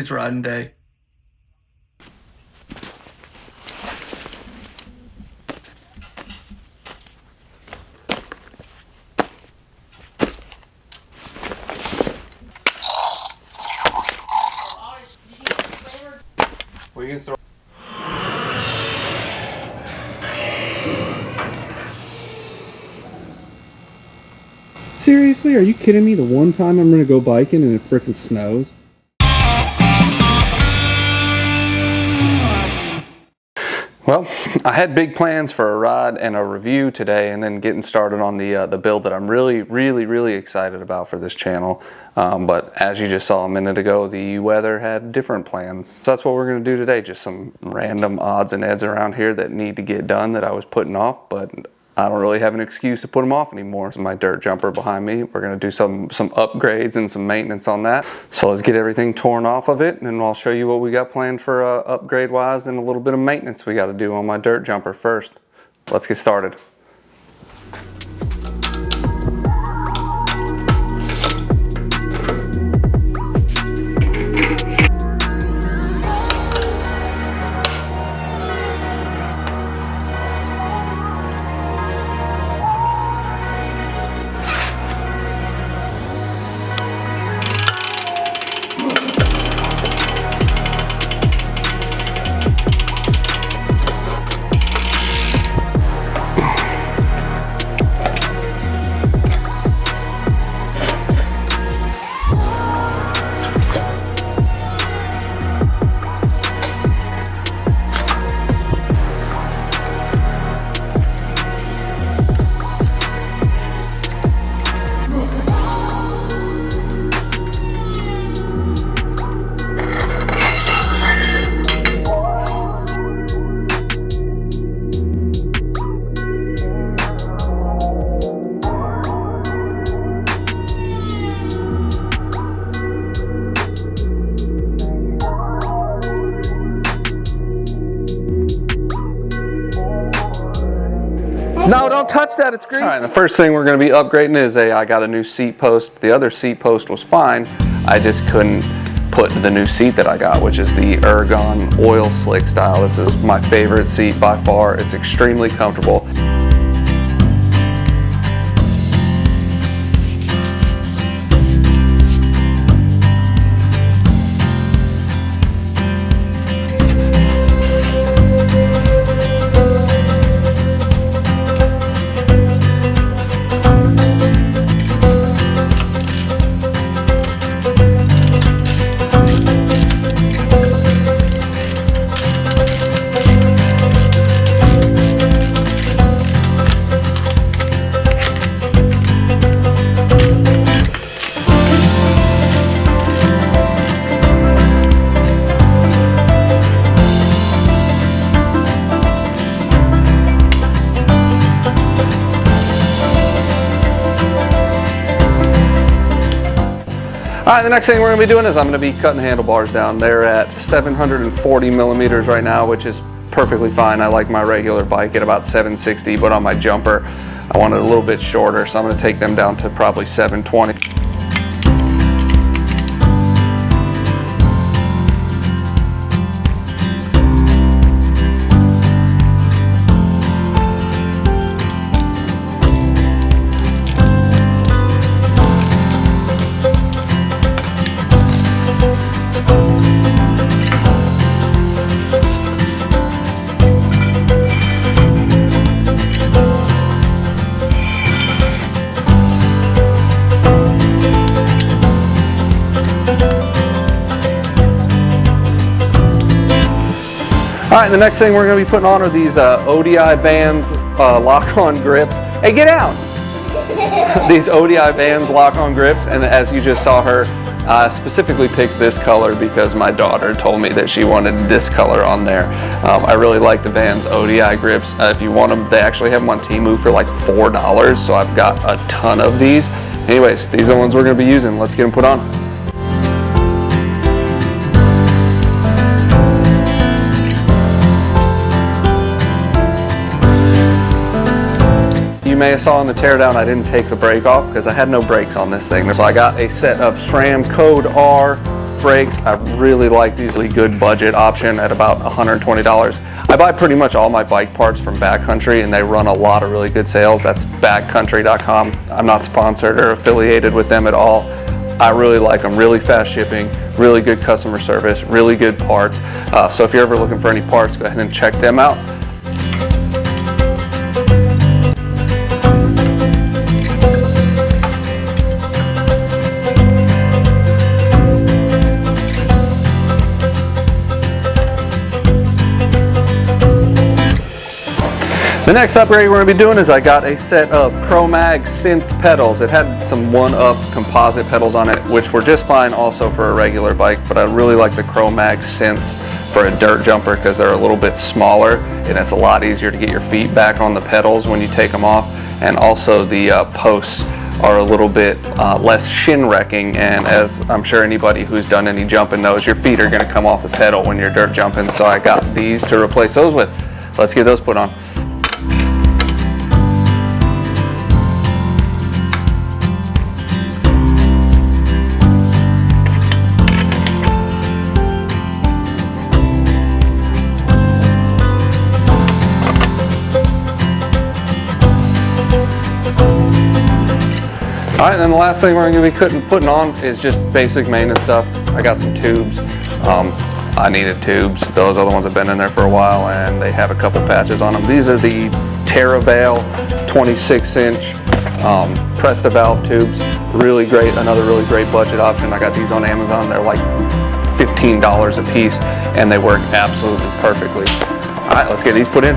It's riding day. We can throw. Seriously, are you kidding me? The one time I'm gonna go biking and it frickin' snows? Well, I had big plans for a ride and a review today, and then getting started on the build that I'm really excited about for this channel. But as you just saw a minute ago, the weather had different plans. So that's what we're going to do today. Just some random odds and ends around here that need to get done that I was putting off, but I don't really have an excuse to put them off anymore. This is my dirt jumper behind me. We're going to do some upgrades and some maintenance on that. So let's get everything torn off of it, and then I'll show you what we got planned for upgrade wise and a little bit of maintenance we got to do on my dirt jumper first. Let's get started. No, don't touch that, it's greasy. All right, the first thing we're going to be upgrading is I got a new seat post. The other seat post was fine. I just couldn't put the new seat that I got, which is the Ergon oil slick style. This is my favorite seat by far. It's extremely comfortable. All right, the next thing we're going to be doing is I'm going to be cutting the handlebars down. They're at 740 millimeters right now, which is perfectly fine. I like my regular bike at about 760, but on my jumper, I want it a little bit shorter, so I'm going to take them down to probably 720. All right, the next thing we're going to be putting on are these ODI Vans lock-on grips. Hey, get out! These ODI Vans lock-on grips, and as you just saw her, I specifically picked this color because my daughter told me that she wanted this color on there. I really like the Vans ODI grips. If you want them, they actually have them on Temu for like $4, so I've got a ton of these. Anyways, these are the ones we're going to be using. Let's get them put on. You may have saw in the teardown I didn't take the brake off because I had no brakes on this thing. So I got a set of SRAM Code R brakes. I really like these. Really good budget option at about $120. I buy pretty much all my bike parts from Backcountry, and they run a lot of really good sales. That's backcountry.com. I'm not sponsored or affiliated with them at all. I really like them. Really fast shipping, really good customer service, really good parts. So if you're ever looking for any parts, go ahead and check them out. The next upgrade we're going to be doing is I got a set of Chromag synth pedals. It had some 1-up composite pedals on it, which were just fine also for a regular bike, but I really like the Chromag synths for a dirt jumper because they're a little bit smaller and it's a lot easier to get your feet back on the pedals when you take them off. And also the posts are a little bit less shin wrecking, and as I'm sure anybody who's done any jumping knows, your feet are going to come off the pedal when you're dirt jumping, so I got these to replace those with. Let's get those put on. All right, and the last thing we're going to be putting on is just basic maintenance stuff. I got some tubes. I needed tubes. Those other ones have been in there for a while, and they have a couple patches on them. These are the TerraVale 26-inch Presta valve tubes. Really great, another really great budget option. I got these on Amazon. They're like $15 a piece, and they work absolutely perfectly. All right, let's get these put in.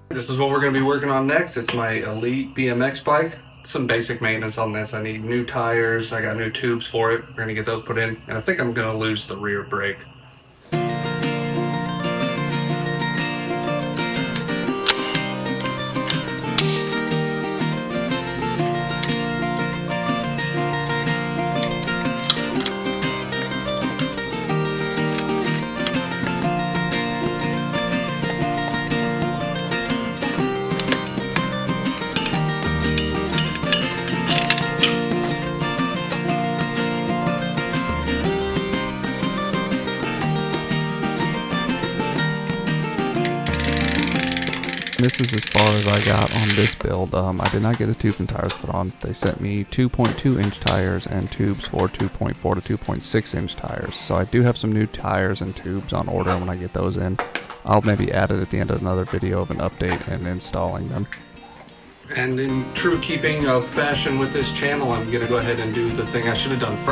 This is what we're going to be working on next. It's my Elite BMX bike. Some basic maintenance on this. I need new tires. I got new tubes for it. We're going to get those put in. And I think I'm going to lose the rear brake. this is as far as I got on this build. I did not get the tubes and tires put on. They sent me 2.2 inch tires and tubes for 2.4 to 2.6 inch tires. So I do have some new tires and tubes on order. When I get those in, I'll maybe add it at the end of another video of an update and installing them. And in true keeping of fashion with this channel, I'm going to go ahead and do the thing I should have done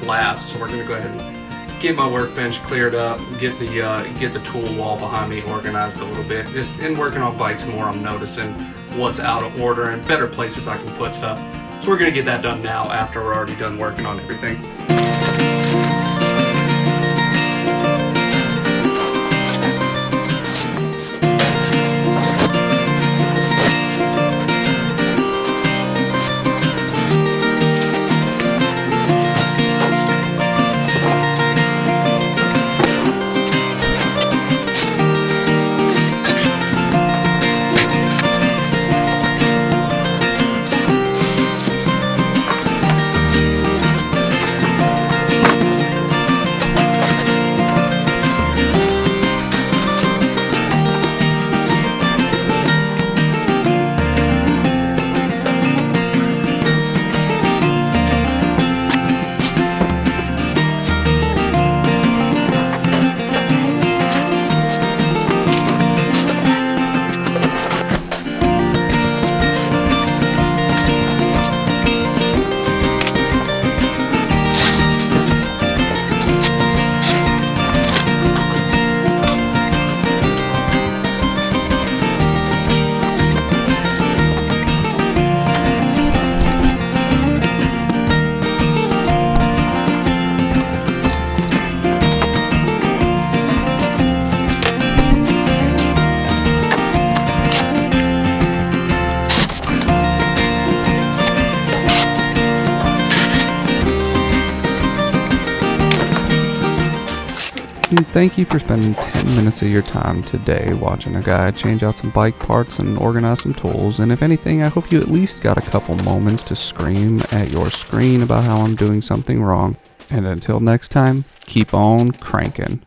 last. So we're going to go ahead and get my workbench cleared up, get the tool wall behind me organized a little bit. Just in working on bikes more, I'm noticing what's out of order and better places I can put stuff. So we're going to get that done now after we're already done working on everything. And thank you for spending 10 minutes of your time today watching a guy change out some bike parts and organize some tools. And if anything, I hope you at least got a couple moments to scream at your screen about how I'm doing something wrong. And until next time, keep on cranking.